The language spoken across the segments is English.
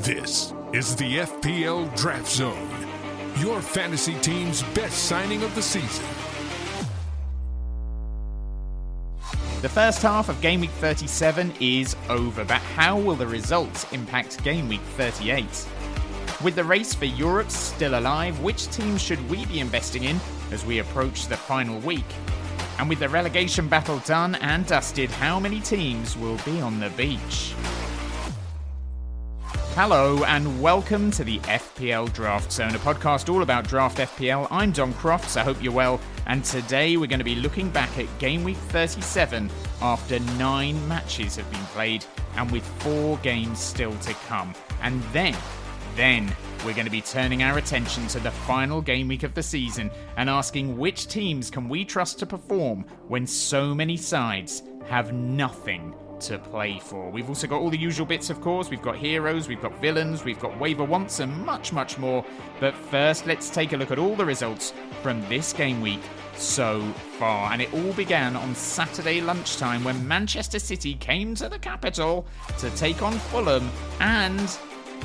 This is the FPL Draft Zone, your fantasy team's best signing of the season. The first half of Gameweek 37 is over, but how will the results impact Gameweek 38? With the race for Europe still alive, which teams should we be investing in as we approach the final week? And with the relegation battle done and dusted, how many teams will be on the beach? Hello and welcome to the FPL Draft Zone, a podcast all about draft FPL. I'm Don Crofts, I hope you're well, and today we're going to be looking back at Game Week 37 after 9 matches have been played and with 4 games still to come. And then we're going to be turning our attention to the final game week of the season and asking which teams can we trust to perform when so many sides have nothing to play for. We've also got all the usual bits, of course. We've got heroes, we've got villains, we've got waiver wants and much more. But first, let's take a look at all the results from this game week so far. And it all began on Saturday lunchtime when Manchester City came to the capital to take on Fulham, and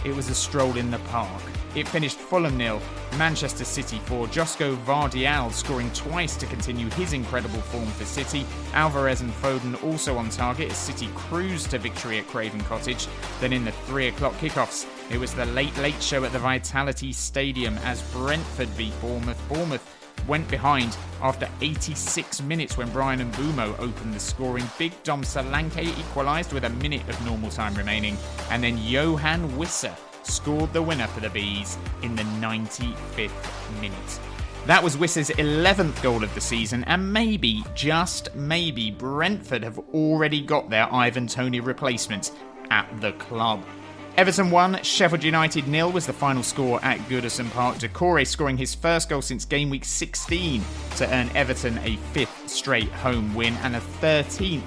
it was a stroll in the park. It finished Fulham 0, Manchester City 4. Josko Vardial scoring twice to continue his incredible form for City. Alvarez and Foden also on target as City cruised to victory at Craven Cottage. Then in the 3 o'clock kickoffs, it was the late show at the Vitality Stadium as Brentford beat Bournemouth. Bournemouth went behind after 86 minutes when Brian Mbeumo opened the scoring. Big Dom Solanke equalised with a minute of normal time remaining. And then Johan Wissa scored the winner for the Bees in the 95th minute. That was Wissa's 11th goal of the season, and maybe, just maybe, Brentford have already got their Ivan Toney replacement at the club. Everton 1, Sheffield United 0 was the final score at Goodison Park. Doucouré scoring his first goal since game week 16 to earn Everton a 5th straight home win and a 13th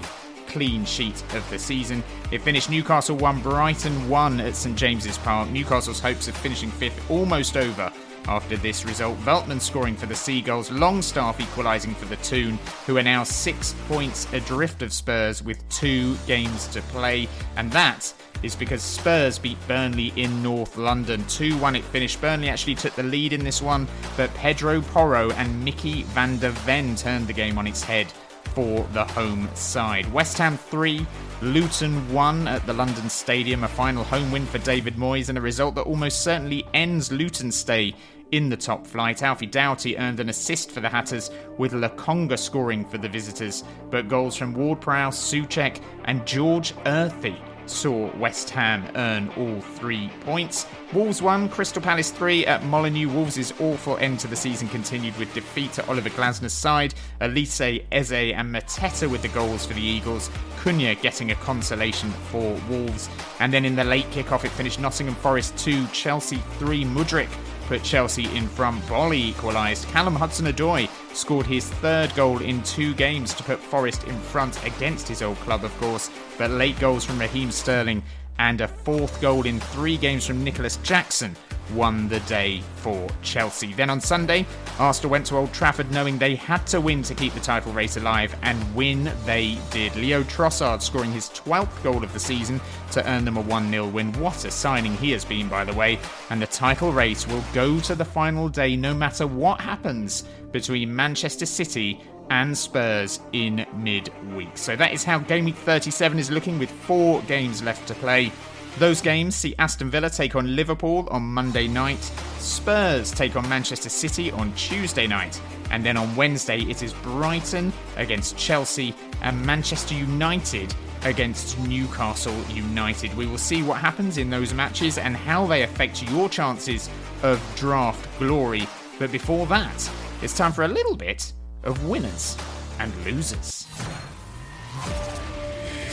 clean sheet of the season. It finished Newcastle 1, Brighton 1 at St James's Park. Newcastle's hopes of finishing 5th almost over after this result. Veltman scoring for the Seagulls, Longstaff equalising for the Toon, who are now 6 points adrift of Spurs with 2 games to play, and that is because Spurs beat Burnley in North London. 2-1 it finished. Burnley actually took the lead in this one, but Pedro Porro and Mickey van der Ven turned the game on its head for the home side. West Ham 3, Luton 1 at the London Stadium, a final home win for David Moyes and a result that almost certainly ends Luton's stay in the top flight. Alfie Doughty earned an assist for the Hatters, with Lakonga scoring for the visitors, but goals from Ward-Prowse, Souček and George Earthy saw West Ham earn all 3 points. Wolves 1, Crystal Palace 3 at Molineux. Wolves' awful end to the season continued with defeat to Oliver Glasner's side. Elise, Eze and Mateta with the goals for the Eagles. Cunha getting a consolation for Wolves. And then in the late kickoff it finished Nottingham Forest 2, Chelsea 3. Mudryk put Chelsea in front. Bolly equalised. Callum Hudson-Odoi scored his 3rd goal in 2 games to put Forest in front against his old club, of course. But late goals from Raheem Sterling and a 4th goal in 3 games from Nicholas Jackson won the day for Chelsea. Then on Sunday, Arsenal went to Old Trafford knowing they had to win to keep the title race alive, and win they did. Leo Trossard scoring his 12th goal of the season to earn them a 1-0 win. What a signing he has been, by the way. And the title race will go to the final day no matter what happens between Manchester City and Spurs in mid-week. So that is how Game Week 37 is looking, with 4 games left to play. Those games see Aston Villa take on Liverpool on Monday night, Spurs take on Manchester City on Tuesday night, and then on Wednesday it is Brighton against Chelsea and Manchester United against Newcastle United. We will see what happens in those matches and how they affect your chances of draft glory. But before that, it's time for a little bit of winners and losers.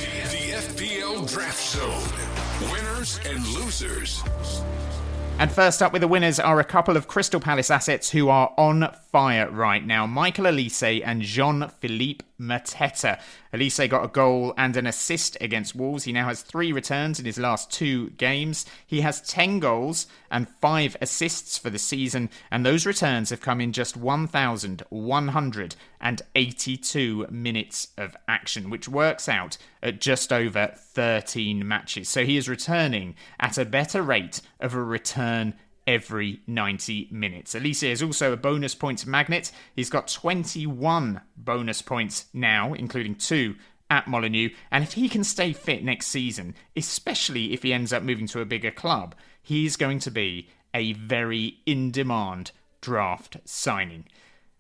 The FPL Draft Zone. Winners and losers. And first up with the winners are a couple of Crystal Palace assets who are on fire right now. Michael Elise and Jean-Philippe Mateta. Elise got a goal and an assist against Wolves. He now has 3 returns in his last 2 games. He has 10 goals and 5 assists for the season, and those returns have come in just 1,182 minutes of action, which works out at just over 13 matches. So he is returning at a better rate of a return every 90 minutes. Elise is also a bonus points magnet. He's got 21 bonus points now, including 2 at Molineux. And if he can stay fit next season, especially if he ends up moving to a bigger club, he's going to be a very in-demand draft signing.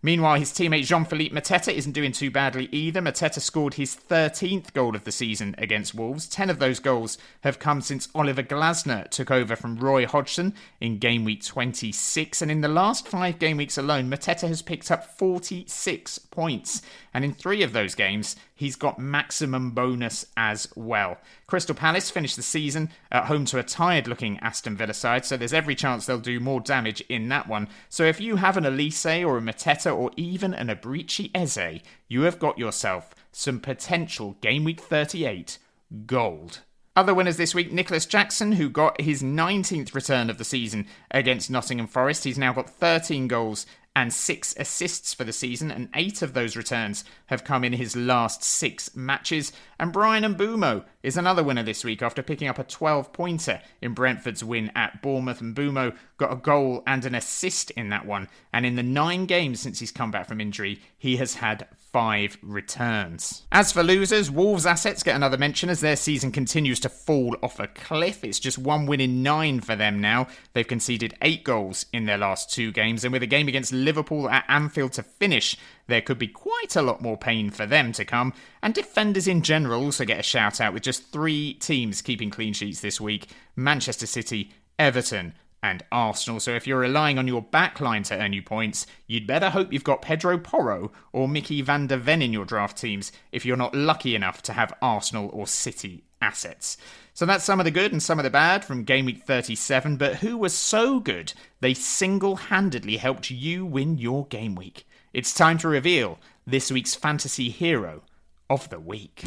Meanwhile, his teammate Jean-Philippe Mateta isn't doing too badly either. Mateta scored his 13th goal of the season against Wolves. 10 of those goals have come since Oliver Glasner took over from Roy Hodgson in game week 26. And in the last 5 game weeks alone, Mateta has picked up 46 points. And in 3 of those games, he's got maximum bonus as well. Crystal Palace finished the season at home to a tired-looking Aston Villa side, so there's every chance they'll do more damage in that one. So if you have an Elise or a Mateta or even an Abrici Eze, you have got yourself some potential Game Week 38 gold. Other winners this week, Nicholas Jackson, who got his 19th return of the season against Nottingham Forest. He's now got 13 goals and 6 assists for the season, and 8 of those returns have come in his last 6 matches. And Brian Mbumo is another winner this week after picking up a 12-pointer in Brentford's win at Bournemouth. Mbumo got a goal and an assist in that one, and in the 9 games since he's come back from injury, he has had 5 returns. As for losers, Wolves' assets get another mention as their season continues to fall off a cliff. It's just 1 win in 9 for them now. They've conceded 8 goals in their last 2 games, and with a game against Liverpool at Anfield to finish, there could be quite a lot more pain for them to come. And defenders in general also get a shout out with just 3 teams keeping clean sheets this week: Manchester City, Everton and Arsenal. So if you're relying on your backline to earn you points, you'd better hope you've got Pedro Porro or Mickey van der Ven in your draft teams if you're not lucky enough to have Arsenal or City assets. So that's some of the good and some of the bad from Game Week 37, but who was so good they single-handedly helped you win your game week? It's time to reveal this week's fantasy hero of the week.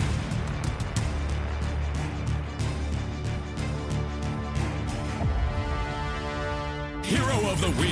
Hero of the Week.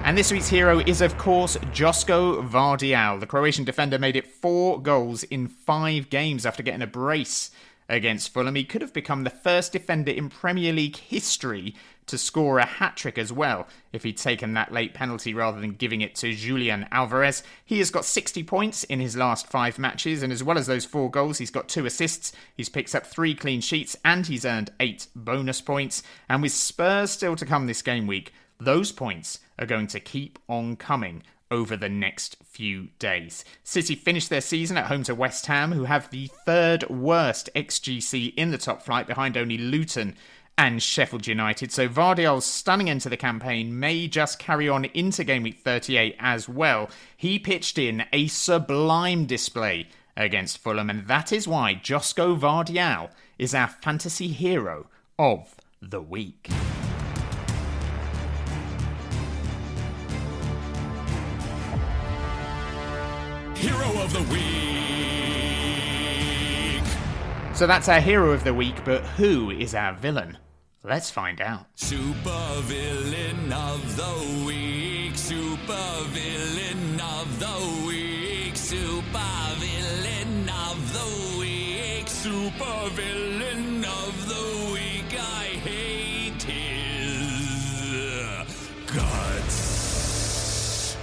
And this week's hero is, of course, Josko Vardial. The Croatian defender made it 4 goals in 5 games after getting a brace against Fulham. He could have become the first defender in Premier League history to score a hat-trick as well if he'd taken that late penalty rather than giving it to Julian Alvarez. He has got 60 points in his last 5 matches, and as well as those 4 goals, he's got 2 assists, he's picked up 3 clean sheets, and he's earned 8 bonus points. And with Spurs still to come this game week, those points are going to keep on coming over the next few days. City finished their season at home to West Ham, who have the 3rd worst XGC in the top flight behind only Luton and Sheffield United. So Vardial's stunning end to the campaign may just carry on into Game Week 38 as well. He pitched in a sublime display against Fulham, and that is why Josko Vardial is our fantasy hero of the week. Hero of the Week. So that's our hero of the week, but who is our villain? Let's find out. Super villain of the week. Super villain of the week. Super villain of the week. Super villain of the week. I hate his guts.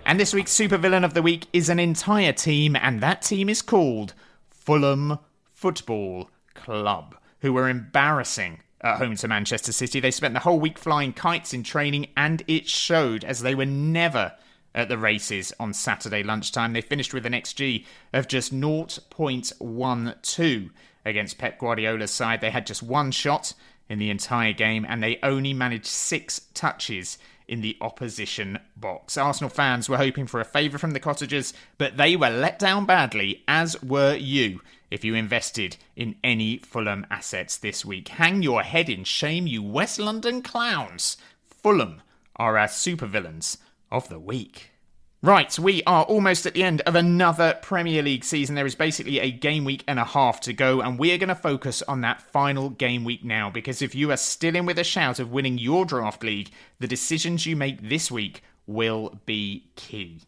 And this week's supervillain of the week is an entire team, and that team is called Fulham Football Club, who were embarrassing at home to Manchester City. They spent the whole week flying kites in training, and it showed, as they were never at the races on Saturday lunchtime. They finished with an XG of just 0.12 against Pep Guardiola's side. They had just 1 shot in the entire game, and they only managed 6 touches in the opposition box. Arsenal fans were hoping for a favour from the Cottagers, but they were let down badly, as were you, if you invested in any Fulham assets this week. Hang your head in shame, you West London clowns. Fulham are our supervillains of the week. Right, we are almost at the end of another Premier League season. There is basically a game week and a half to go, and we are going to focus on that final game week now, because if you are still in with a shout of winning your draft league, the decisions you make this week will be key.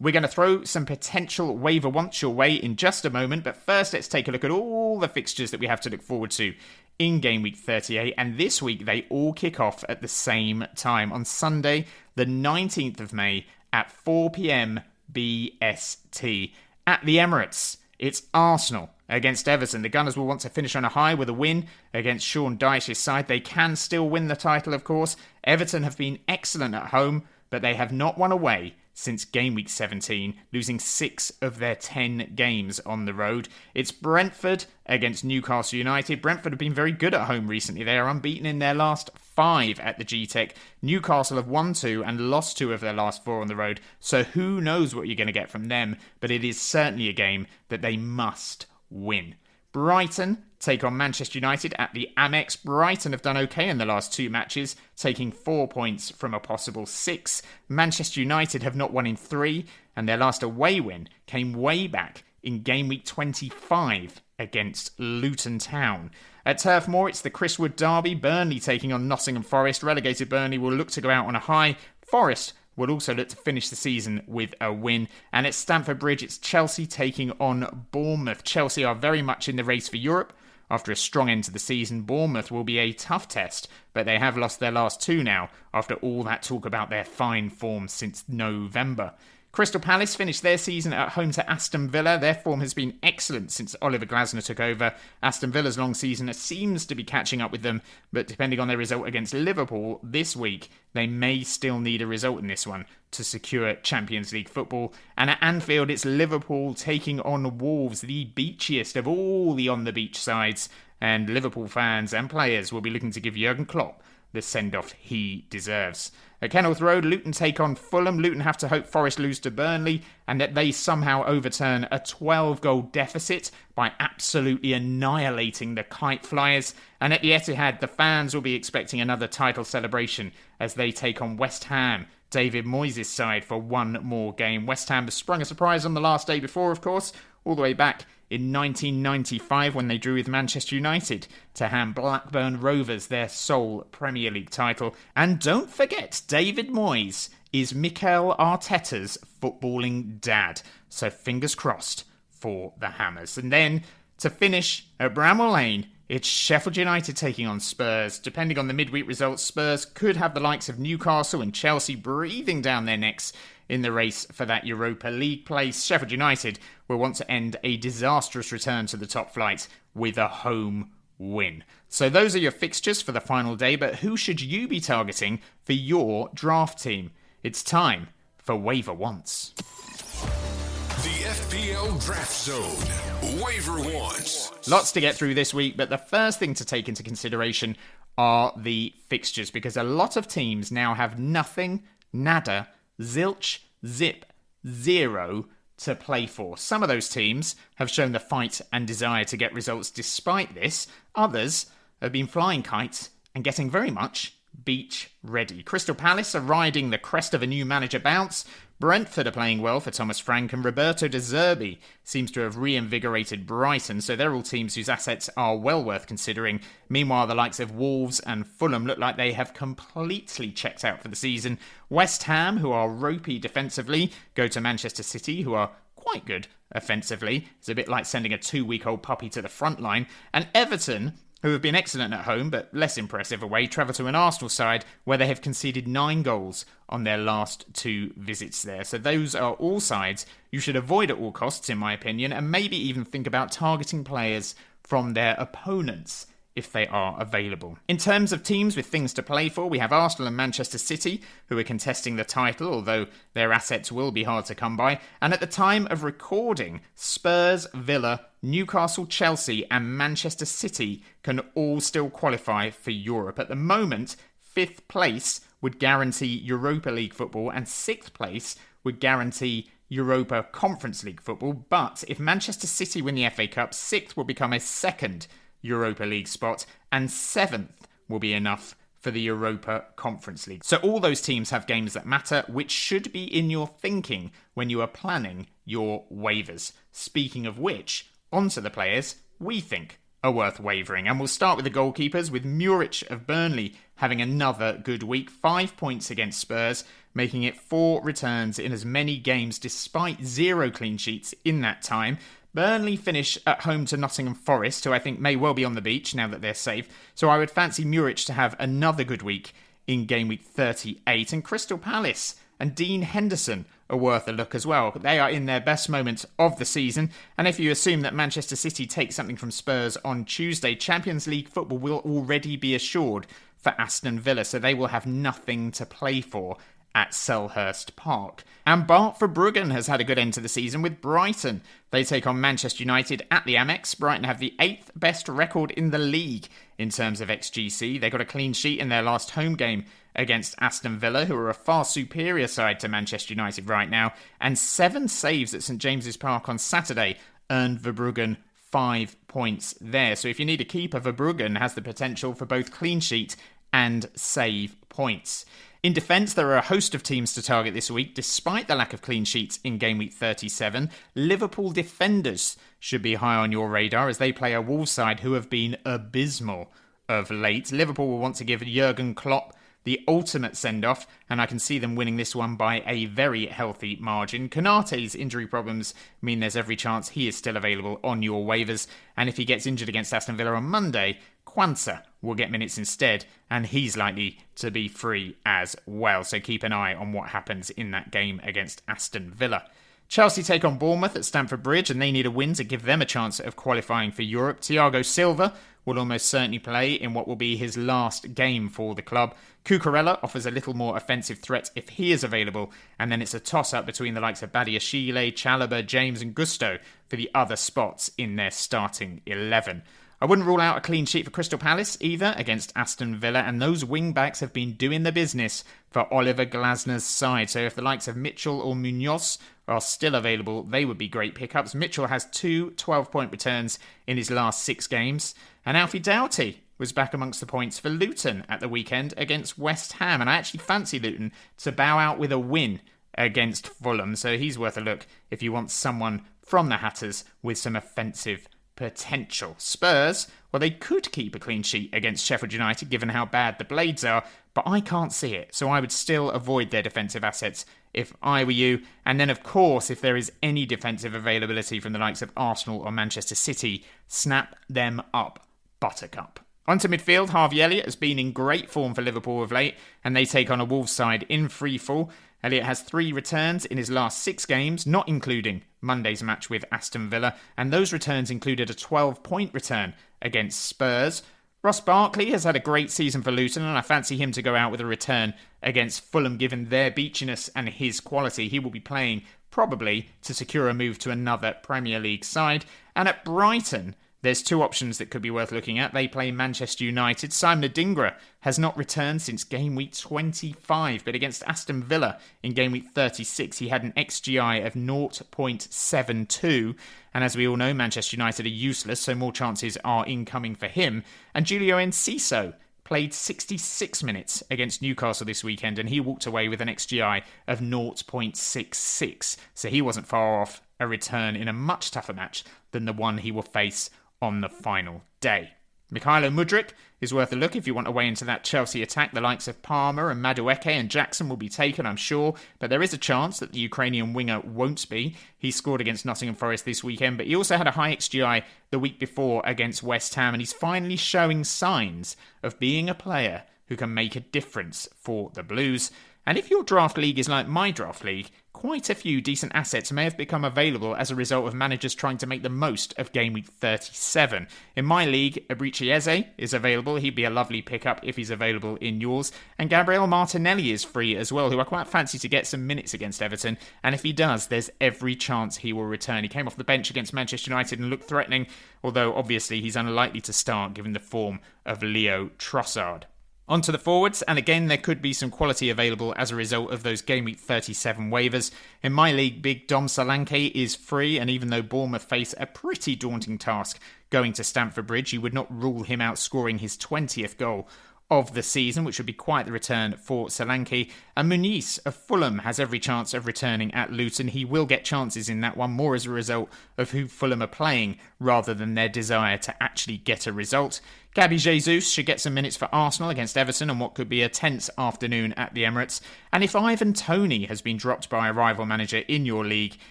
We're going to throw some potential waiver wants your way in just a moment, but first let's take a look at all the fixtures that we have to look forward to in Game Week 38, and this week they all kick off at the same time on Sunday, the 19th of May, at 4 p.m. BST. At the Emirates, it's Arsenal against Everton. The Gunners will want to finish on a high with a win against Sean Dyche's side. They can still win the title, of course. Everton have been excellent at home, but they have not won away since Game Week 17, losing 6 of their 10 games on the road. It's Brentford against Newcastle United. Brentford have been very good at home recently. They are unbeaten in their last 5 at the G-Tech. Newcastle have won 2 and lost 2 of their last 4 on the road, so who knows what you're going to get from them, but it is certainly a game that they must win. Brighton take on Manchester United at the Amex. Brighton have done okay in the last 2 matches, taking 4 points from a possible 6. Manchester United have not won in 3, and their last away win came way back in Game Week 25 against Luton Town. At Turf Moor, it's the Chris Wood derby. Burnley taking on Nottingham Forest. Relegated Burnley will look to go out on a high. Forest will also look to finish the season with a win. And at Stamford Bridge, it's Chelsea taking on Bournemouth. Chelsea are very much in the race for Europe. After a strong end to the season, Bournemouth will be a tough test, but they have lost their last 2 now after all that talk about their fine form since November. Crystal Palace finished their season at home to Aston Villa. Their form has been excellent since Oliver Glasner took over. Aston Villa's long season seems to be catching up with them, but depending on their result against Liverpool this week, they may still need a result in this one to secure Champions League football. And at Anfield, it's Liverpool taking on Wolves, the beachiest of all the on-the-beach sides. And Liverpool fans and players will be looking to give Jurgen Klopp the send-off he deserves. At Kenilworth Road, Luton take on Fulham. Luton have to hope Forest lose to Burnley and that they somehow overturn a 12-goal deficit by absolutely annihilating the Kite Flyers. And at the Etihad, the fans will be expecting another title celebration as they take on West Ham, David Moyes' side, for one more game. West Ham has sprung a surprise on the last day before, of course, all the way back in 1995 when they drew with Manchester United to hand Blackburn Rovers their sole Premier League title. And don't forget, David Moyes is Mikel Arteta's footballing dad. So fingers crossed for the Hammers. And then to finish at Bramall Lane, it's Sheffield United taking on Spurs. Depending on the midweek results, Spurs could have the likes of Newcastle and Chelsea breathing down their necks in the race for that Europa League place. Sheffield United will want to end a disastrous return to the top flight with a home win. So those are your fixtures for the final day, but who should you be targeting for your draft team? It's time for Waiver Wants. The FPL Draft Zone. Waiver Wants. Lots to get through this week, but the first thing to take into consideration are the fixtures, because a lot of teams now have nothing, nada, zilch, zip, zero to play for. Some of those teams have shown the fight and desire to get results despite this. Others have been flying kites and getting very much beach ready. Crystal Palace are riding the crest of a new manager bounce. Brentford are playing well for Thomas Frank, and Roberto De Zerbi seems to have reinvigorated Brighton, so they're all teams whose assets are well worth considering. Meanwhile, the likes of Wolves and Fulham look like they have completely checked out for the season. West Ham, who are ropey defensively, go to Manchester City, who are quite good offensively. It's a bit like sending a 2-week-old puppy to the front line. And Everton, who have been excellent at home but less impressive away, travel to an Arsenal side where they have conceded 9 goals on their last 2 visits there. So those are all sides you should avoid at all costs, in my opinion, and maybe even think about targeting players from their opponents if they are available. In terms of teams with things to play for, we have Arsenal and Manchester City, who are contesting the title, although their assets will be hard to come by. And at the time of recording, Spurs, Villa, Newcastle, Chelsea and Manchester City can all still qualify for Europe. At the moment, 5th place would guarantee Europa League football and 6th place would guarantee Europa Conference League football. But if Manchester City win the FA Cup, 6th will become a 2nd Europa League spot, and 7th will be enough for the Europa Conference League. So all those teams have games that matter, which should be in your thinking when you are planning your waivers. Speaking of which, onto the players we think are worth wavering. And we'll start with the goalkeepers, with Muric of Burnley having another good week. 5 points against Spurs, making it 4 returns in as many games despite 0 clean sheets in that time. Burnley finish at home to Nottingham Forest, who I think may well be on the beach now that they're safe. So I would fancy Muric to have another good week in game week 38. And Crystal Palace and Dean Henderson are worth a look as well. They are in their best moments of the season. And if you assume that Manchester City take something from Spurs on Tuesday, Champions League football will already be assured for Aston Villa. So they will have nothing to play for at Selhurst Park. And Bart Verbruggen has had a good end to the season with Brighton. They take on Manchester United at the Amex. Brighton have the 8th best record in the league in terms of XGC. They got a clean sheet in their last home game against Aston Villa, who are a far superior side to Manchester United right now. And 7 saves at St James's Park on Saturday earned Verbruggen 5 points there. So if you need a keeper, Verbruggen has the potential for both clean sheet and save points. In defence, there are a host of teams to target this week, despite the lack of clean sheets in game week 37. Liverpool defenders should be high on your radar as they play a Wolves side who have been abysmal of late. Liverpool will want to give Jurgen Klopp the ultimate send-off, and I can see them winning this one by a very healthy margin. Konate's injury problems mean there's every chance he is still available on your waivers, and if he gets injured against Aston Villa on Monday, Kwanzaa will get minutes instead, and he's likely to be free as well. So keep an eye on what happens in that game against Aston Villa. Chelsea take on Bournemouth at Stamford Bridge, and they need a win to give them a chance of qualifying for Europe. Thiago Silva will almost certainly play in what will be his last game for the club. Cucurella offers a little more offensive threat if he is available, and then it's a toss-up between the likes of Badiashile, Chalobah, James and Gusto for the other spots in their starting 11. I wouldn't rule out a clean sheet for Crystal Palace either against Aston Villa, and those wing-backs have been doing the business for Oliver Glasner's side. So if the likes of Mitchell or Munoz are still available, they would be great pickups. Mitchell has 2 12-point returns in his last 6 games, and Alfie Doughty was back amongst the points for Luton at the weekend against West Ham, and I actually fancy Luton to bow out with a win against Fulham, so he's worth a look if you want someone from the Hatters with some offensive potential. Spurs, well, they could keep a clean sheet against Sheffield United given how bad the Blades are, but I can't see it, so I would still avoid their defensive assets if I were you. And then, of course, if there is any defensive availability from the likes of Arsenal or Manchester City, snap them up, Buttercup. Onto midfield, Harvey Elliott has been in great form for Liverpool of late, and they take on a Wolves side in freefall. Elliott has 3 returns in his last 6 games, not including Monday's match with Aston Villa, and those returns included a 12-point return against Spurs. Ross Barkley has had a great season for Luton, and I fancy him to go out with a return against Fulham given their beachiness and his quality. He will be playing probably to secure a move to another Premier League side. And at Brighton, there's 2 options that could be worth looking at. They play Manchester United. Simon Adingra has not returned since game week 25, but against Aston Villa in game week 36, he had an XGI of 0.72. And as we all know, Manchester United are useless, so more chances are incoming for him. And Julio Enciso played 66 minutes against Newcastle this weekend, and he walked away with an XGI of 0.66. So he wasn't far off a return in a much tougher match than the one he will face on the final day. Mikhailo Mudryk is worth a look if you want to weigh into that Chelsea attack. The likes of Palmer and Madueke and Jackson will be taken, I'm sure, but there is a chance that the Ukrainian winger won't be. He scored against Nottingham Forest this weekend, but he also had a high XGI the week before against West Ham, and he's finally showing signs of being a player who can make a difference for the Blues. And if your draft league is like my draft league, quite a few decent assets may have become available as a result of managers trying to make the most of game week 37. In my league, Eberechi Eze is available. He'd be a lovely pickup if he's available in yours. And Gabriel Martinelli is free as well, who I quite fancy to get some minutes against Everton. And if he does, there's every chance he will return. He came off the bench against Manchester United and looked threatening, although obviously he's unlikely to start given the form of Leo Trossard. On to the forwards, and again there could be some quality available as a result of those Game Week 37 waivers. In my league, Big Dom Solanke is free, and even though Bournemouth face a pretty daunting task going to Stamford Bridge, you would not rule him out scoring his 20th goal of the season, which would be quite the return for Solanke. And Muniz of Fulham has every chance of returning at Luton. He will get chances in that one, more as a result of who Fulham are playing rather than their desire to actually get a result. Gabby Jesus should get some minutes for Arsenal against Everton on what could be a tense afternoon at the Emirates. And if Ivan Toney has been dropped by a rival manager in your league,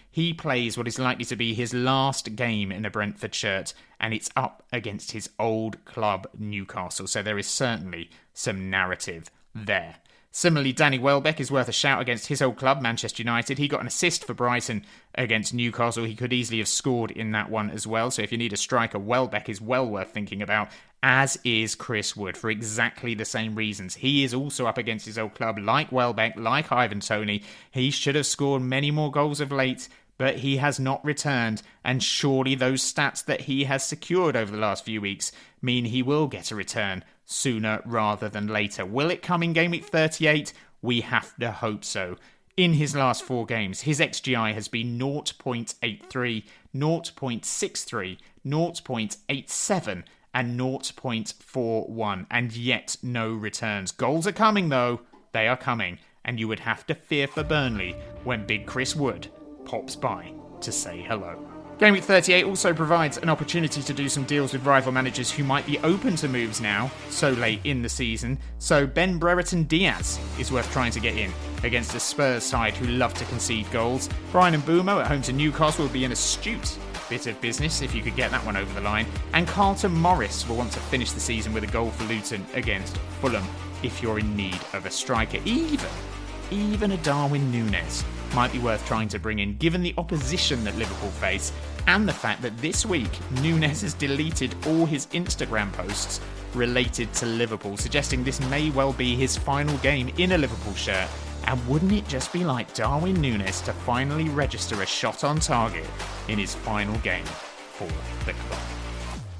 he plays what is likely to be his last game in a Brentford shirt, and it's up against his old club, Newcastle. So there is certainly some narrative there. Similarly, Danny Welbeck is worth a shout against his old club, Manchester United. He got an assist for Brighton against Newcastle. He could easily have scored in that one as well. So if you need a striker, Welbeck is well worth thinking about, as is Chris Wood, for exactly the same reasons. He is also up against his old club, like Welbeck, like Ivan Toney. He should have scored many more goals of late, but he has not returned, and surely those stats that he has secured over the last few weeks mean he will get a return sooner rather than later. Will it come in Game Week 38? We have to hope so. In his last 4 games, his XGI has been 0.83, 0.63, 0.87 and 0.41, and yet no returns. Goals are coming though, they are coming, and you would have to fear for Burnley when Big Chris Wood pops by to say hello. Game Week 38 also provides an opportunity to do some deals with rival managers who might be open to moves now, so late in the season. So Ben Brereton Diaz is worth trying to get in against a Spurs side who love to concede goals. Brian Mbeumo at home to Newcastle would be an astute bit of business if you could get that one over the line. And Carlton Morris will want to finish the season with a goal for Luton against Fulham if you're in need of a striker. Even a Darwin Núñez might be worth trying to bring in, given the opposition that Liverpool face and the fact that this week Núñez has deleted all his Instagram posts related to Liverpool, suggesting this may well be his final game in a Liverpool shirt. And wouldn't it just be like Darwin Núñez to finally register a shot on target in his final game for the club?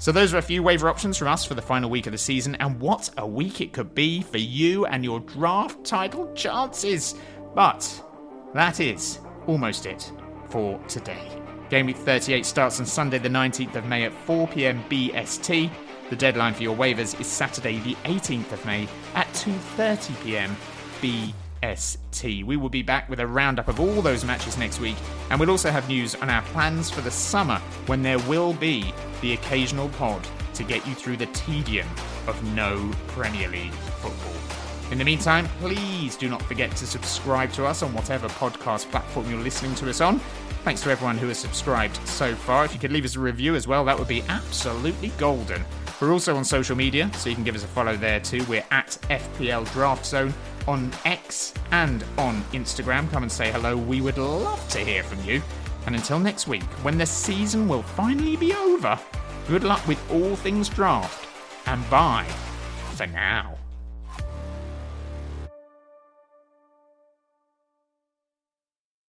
So those are a few waiver options from us for the final week of the season, and what a week it could be for you and your draft title chances. But that is almost it for today. Game Week 38 starts on Sunday the 19th of May at 4 p.m. BST. The deadline for your waivers is Saturday the 18th of May at 2:30 p.m. BST. We will be back with a roundup of all those matches next week, and we'll also have news on our plans for the summer, when there will be the occasional pod to get you through the tedium of no Premier League football. In the meantime, please do not forget to subscribe to us on whatever podcast platform you're listening to us on. Thanks to everyone who has subscribed so far. If you could leave us a review as well, that would be absolutely golden. We're also on social media, so you can give us a follow there too. We're at FPL Draft Zone on X and on Instagram. Come and say hello. We would love to hear from you. And until next week, when the season will finally be over, good luck with all things draft, and bye for now.